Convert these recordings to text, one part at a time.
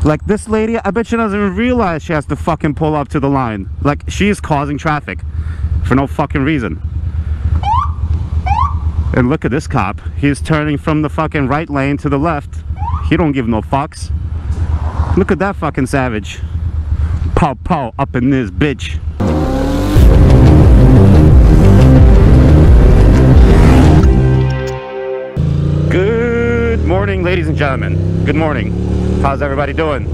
Like, this lady, I bet she doesn't even realize she has to fucking pull up to the line. Like, she is causing traffic for no fucking reason. And look at this cop. He's turning from the fucking right lane to the left. He don't give no fucks. Look at that fucking savage. Pow pow up in this bitch. Good morning, ladies and gentlemen. Good morning. How's everybody doing?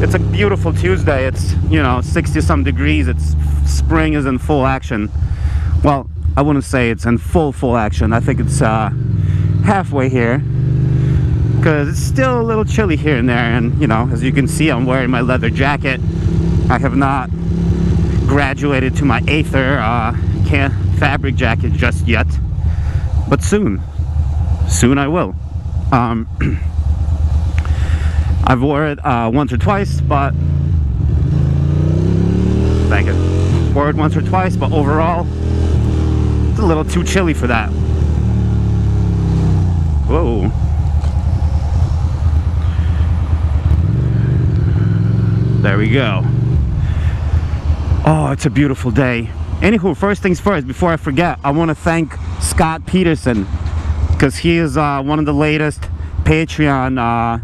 It's a beautiful Tuesday. It's, you know, 60-some degrees. It's spring is in full action. Well, I wouldn't say it's in full action. I think it's halfway here, because it's still a little chilly here and there. And, you know, as you can see, I'm wearing my leather jacket. I have not graduated to my Aether fabric jacket just yet, but soon I will. I've wore it once or twice, but thank you. Wore it once or twice, but overall it's a little too chilly for that. Whoa. There we go. Oh, it's a beautiful day. Anywho, first things first, before I forget, I want to thank Scott Peterson, because he is one of the latest Patreons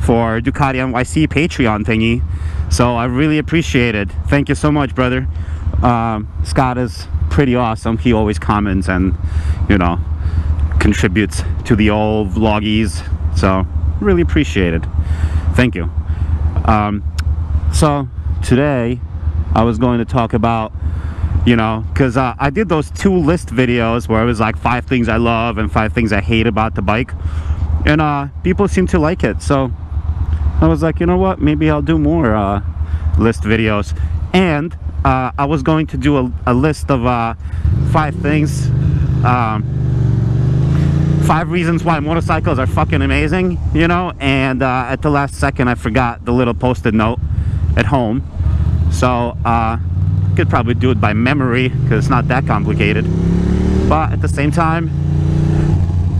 for Ducati NYC Patreon thingy. So I really appreciate it. Thank you so much, brother. Scott is pretty awesome. He always comments and, you know, contributes to the old vloggies. So really appreciate it. Thank you. So today I was going to talk about, you know, because I did those 2 list videos where it was like 5 things I love and 5 things I hate about the bike, and people seem to like it. So I was like, you know what, maybe I'll do more list videos. And I was going to do a list of 5 things, 5 reasons why motorcycles are fucking amazing, you know. And at the last second I forgot the little post-it note at home, so could probably do it by memory because it's not that complicated. But at the same time,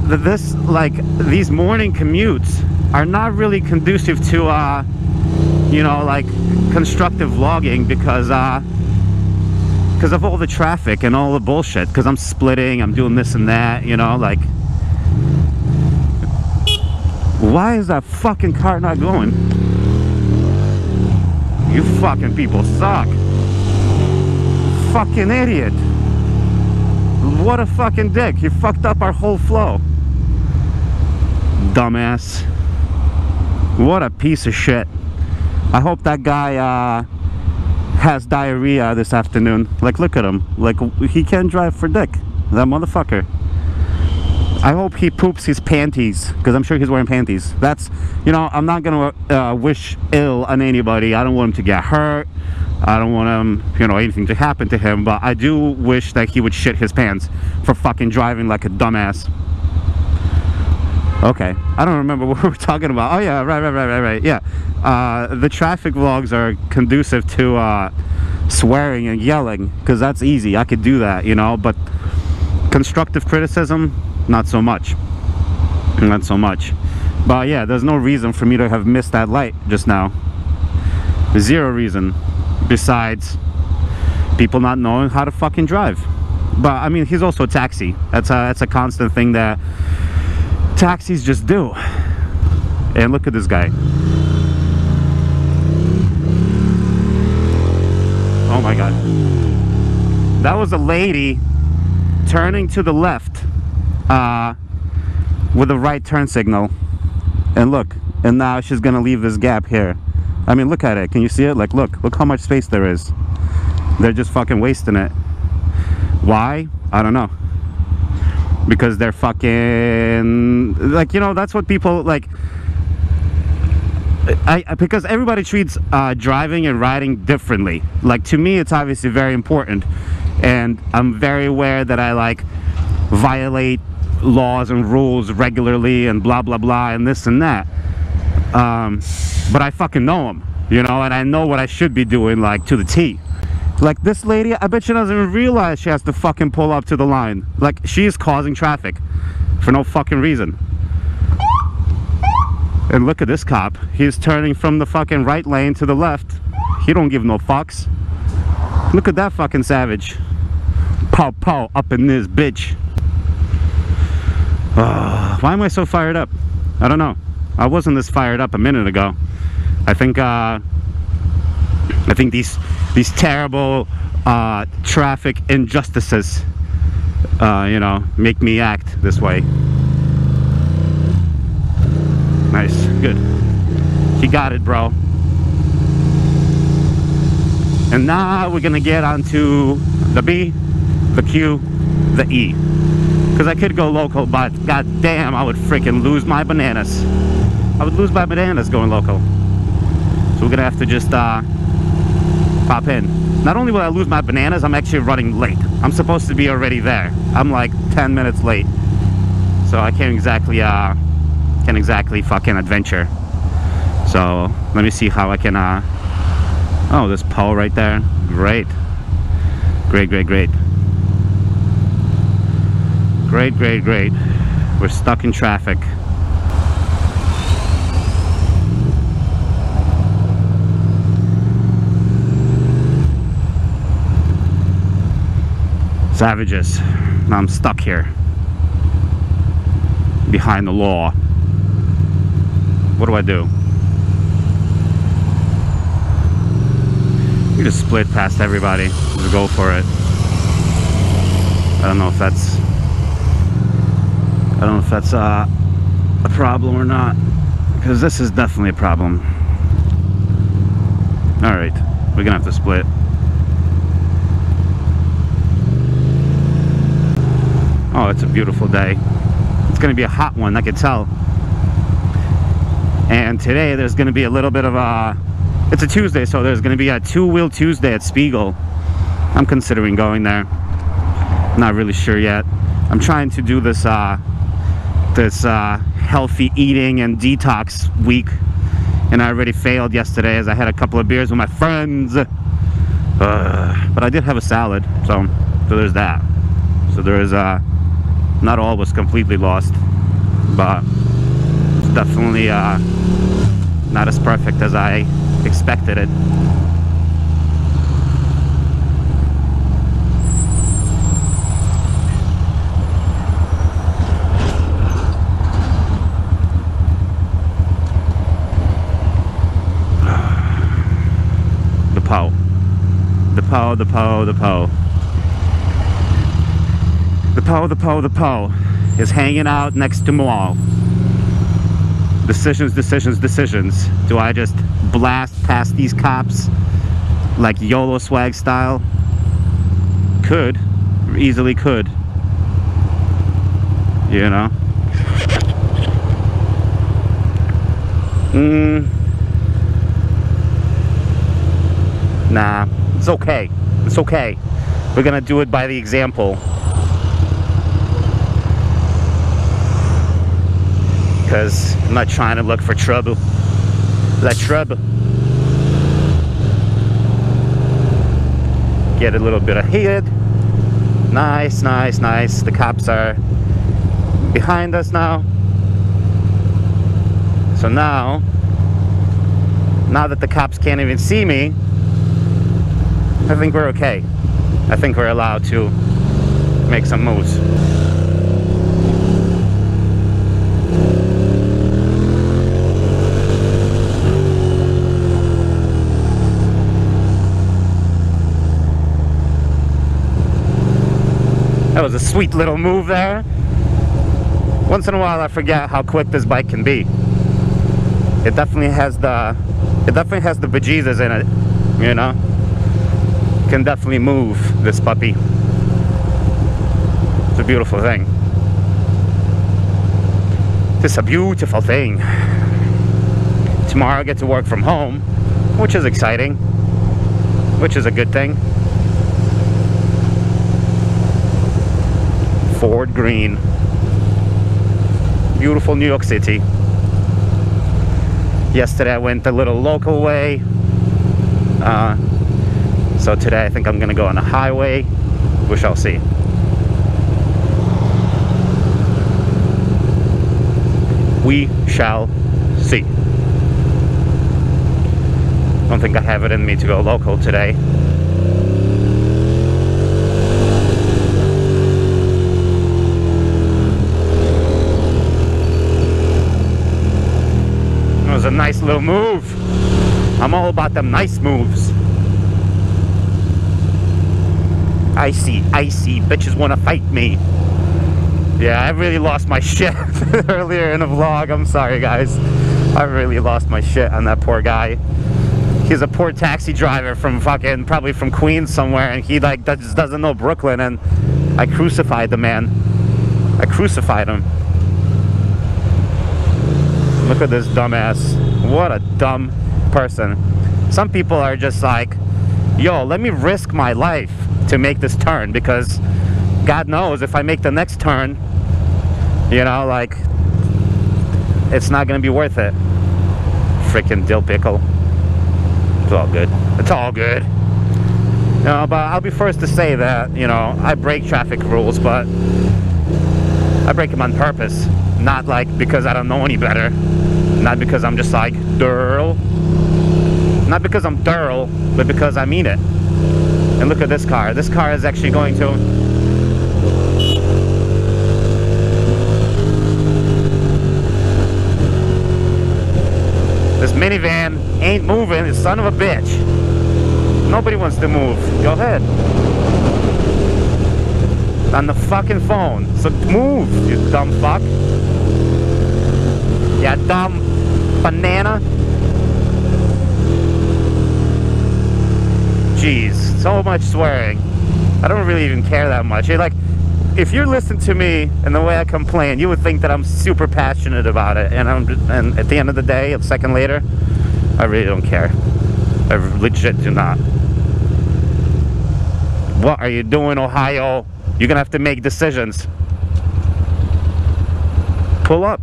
these morning commutes are not really conducive to you know, like constructive vlogging, because of all the traffic and all the bullshit, because I'm splitting, I'm doing this and that, you know. Like, why is that fucking car not going? You fucking people suck. Fucking idiot. What a fucking dick. You fucked up our whole flow. Dumbass. What a piece of shit. I hope that guy has diarrhea this afternoon. Like, look at him. Like, he can't drive for dick. That motherfucker. I hope he poops his panties, because I'm sure he's wearing panties. That's, you know, I'm not gonna wish ill on anybody. I don't want him to get hurt. I don't want him, you know, anything to happen to him, but I do wish that he would shit his pants for fucking driving like a dumbass. Okay, I don't remember what we were talking about. Oh yeah, right. Yeah, the traffic vlogs are conducive to swearing and yelling, because that's easy. I could do that, you know. But constructive criticism, not so much. Not so much. But yeah, there's no reason for me to have missed that light just now. Zero reason, besides people not knowing how to fucking drive. But I mean, he's also a taxi. That's a constant thing that taxis just do. And look at this guy. Oh my god. That was a lady turning to the left with a right turn signal. And look, and now she's gonna leave this gap here. I mean, look at it. Can you see it? Like, look how much space there is. They're just fucking wasting it. Why? I don't know. Because they're fucking, like, you know, that's what people like. Because everybody treats driving and riding differently. Like, to me, it's obviously very important, and I'm very aware that I like violate laws and rules regularly and blah blah blah and this and that. But I fucking know them, you know, and I know what I should be doing, like, to the T. Like, this lady, I bet she doesn't even realize she has to fucking pull up to the line. Like, she is causing traffic for no fucking reason. And look at this cop. He's turning from the fucking right lane to the left. He don't give no fucks. Look at that fucking savage. Pow pow up in this bitch. Why am I so fired up? I don't know. I wasn't this fired up a minute ago. I think these terrible traffic injustices, you know, make me act this way. Nice, good. You got it, bro. And now we're gonna get onto the B, the Q, the E. Because I could go local, but god damn, I would freaking lose my bananas. I would lose my bananas going local. So we're gonna have to just pop in. Not only will I lose my bananas, I'm actually running late. I'm supposed to be already there. I'm like 10 minutes late. So I can't exactly fucking adventure. So let me see how I can oh, this pole right there. Great. Great, great, great. Great, great, great. We're stuck in traffic. Savages. Now I'm stuck here. Behind the law. What do I do? You just split past everybody. Just go for it. I don't know if that's a problem or not, because this is definitely a problem. All right, we're gonna have to split. Oh, it's a beautiful day. It's gonna be a hot one, I can tell. And today there's gonna be a little bit of a, it's a Tuesday, so there's gonna be a two-wheel Tuesday at Spiegel. I'm considering going there. Not really sure yet. I'm trying to do this healthy eating and detox week, and I already failed yesterday as I had a couple of beers with my friends. But I did have a salad, so there's that. So there is not all was completely lost, but it's definitely not as perfect as I expected it. The Poe is hanging out next to Mall. Decisions. Do I just blast past these cops like YOLO swag style? Could. Easily could. You know? Nah, it's okay. It's okay. We're gonna do it by the example. Because I'm not trying to look for trouble. La trouble. Get a little bit ahead. Nice, nice, nice. The cops are behind us now. So now that the cops can't even see me, I think we're okay. I think we're allowed to make some moves. That was a sweet little move there. Once in a while I forget how quick this bike can be. It definitely has the bejesus in it, you know? Can definitely move, this puppy. It's a beautiful thing. It's a beautiful thing. Tomorrow I get to work from home, which is exciting, which is a good thing. Ford Green. Beautiful New York City. Yesterday I went a little local way. So today I think I'm gonna go on the highway. We shall see. We shall see. Don't think I have it in me to go local today. It was a nice little move. I'm all about them nice moves. Icy, bitches wanna fight me. Yeah, I really lost my shit earlier in the vlog. I'm sorry, guys. I really lost my shit on that poor guy. He's a poor taxi driver from fucking, probably from Queens somewhere, and he like just doesn't know Brooklyn, and I crucified the man. I crucified him. Look at this dumbass. What a dumb person. Some people are just like, yo, let me risk my life to make this turn, because God knows if I make the next turn, you know, like, it's not gonna be worth it. Freaking dill pickle. It's all good. It's all good. You know, but I'll be first to say that, you know, I break traffic rules, but I break them on purpose. Not like because I don't know any better. Not because I'm just like, durl. Not because I'm durl, but because I mean it. And look at this car. This car is actually going to... This minivan ain't moving, it's son of a bitch. Nobody wants to move. Go ahead. On the fucking phone. So move, you dumb fuck. Yeah, dumb banana. Jeez, so much swearing. I don't really even care that much. Like, if you listen to me and the way I complain, you would think that I'm super passionate about it. And at the end of the day, a second later, I really don't care. I legit do not. What are you doing, Ohio? You're gonna have to make decisions. Pull up.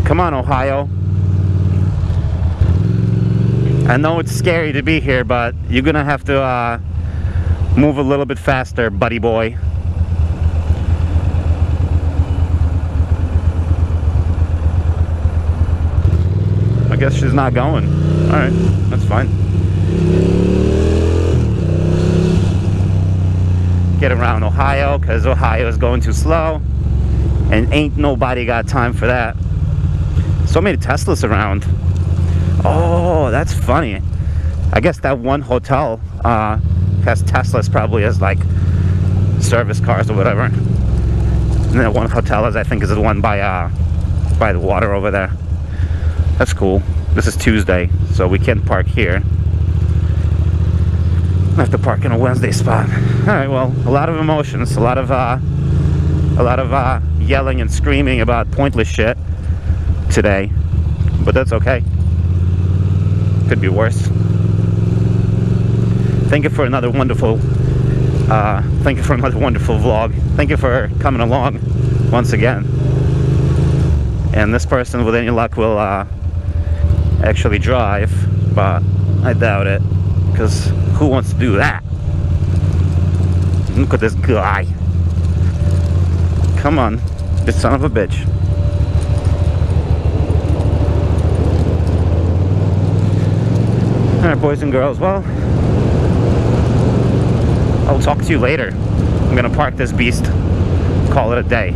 Come on, Ohio. I know it's scary to be here, but you're gonna have to move a little bit faster, buddy boy. I guess she's not going. Alright, that's fine. Get around Ohio, because Ohio is going too slow. And ain't nobody got time for that. So many Teslas around. Oh, that's funny. I guess that one hotel has Teslas probably as like service cars or whatever. And that one hotel is, I think, is the one by the water over there. That's cool. This is Tuesday, so we can't park here. I have to park in a Wednesday spot. All right, well, a lot of emotions, a lot of yelling and screaming about pointless shit today, but that's okay. Could be worse. Thank you for another wonderful vlog. Thank you for coming along once again. And this person, with any luck, will actually drive, but I doubt it, because who wants to do that? Look at this guy. Come on, this son of a bitch. Alright, boys and girls, well, I'll talk to you later. I'm gonna park this beast, call it a day.